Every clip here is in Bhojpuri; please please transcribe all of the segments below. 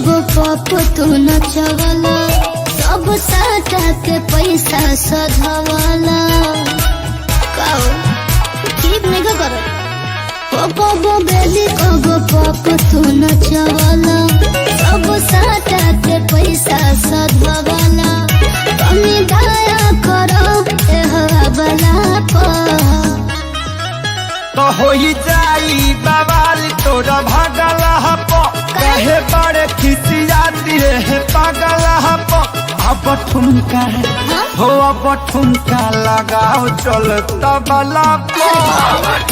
कबो पप तू नचवाला सब साटा के पैसा सधवाला ठीक नहीं करो कबो बेली कबो पप तू नचवाला सब साटा के पैसा सधवाला कमी दया करो ए हवाला तो होई जाई बवाल तोरा भागला हपो कहे बड़े खिसियाती है पागला हपो अब ठुमका हो अब ठुमका लगाओ चल तबला पे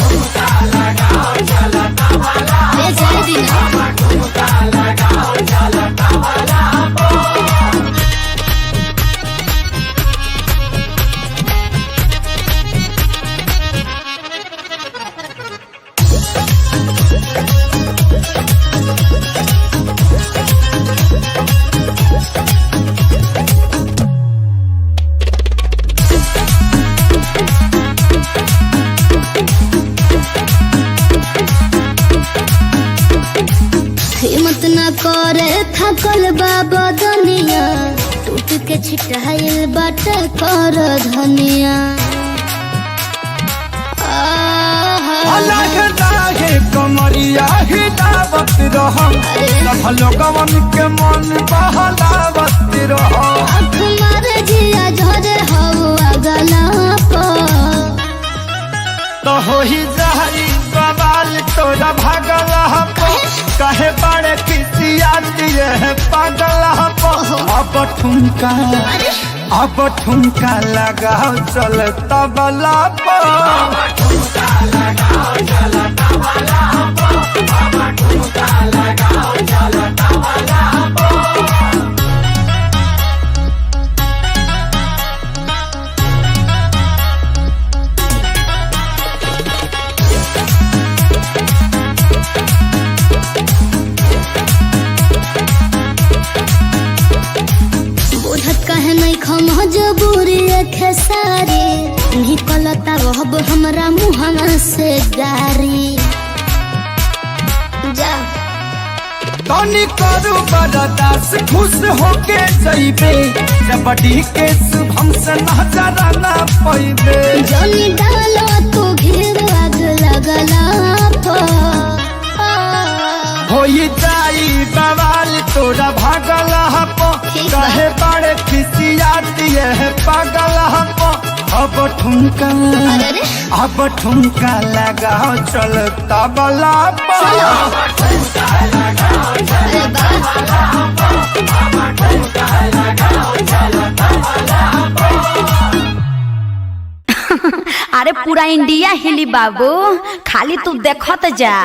ठुमका लगाओ चल तबला ले जाए दीना ठुमका लगाओ चल तबला हिम्मत न करे थकल बाबा दुनिया टूट के छिटाइल बाटे कर धनिया अलग लागे कमरिया हिलावत रहो सब लोगवन के मन बहलावत रहो कुमार जिया झरे हवा गला तो हो ही जाई बवाल तोरा भागला हपो कहे बड़े खिसियाती है पागला हपो अब ठुमका लगाओ चल तबला पे ठुमका लगाओ चल तबला पे ठुमका लगाओ चल तबला कहे नहीं खम जबूरी खेसारी निकलता रहब हमरा मुहना से गारी जा तनी करू बरदास खुश होके जइबे जबड़ी के शुभम से नजर ना पैबे जनी डालो तू घेर आग लगला होई जाई बवाल तोरा भागला हपो कहे बड़े खिसियाती है पागला हपो अब ठुमका लगाओ चल तबला पे ठुमका लगाओ चल तबला पे ठुमका लगाओ चल तबला पे अरे पूरा इंडिया हिली बाबू खाली तू देखत जा।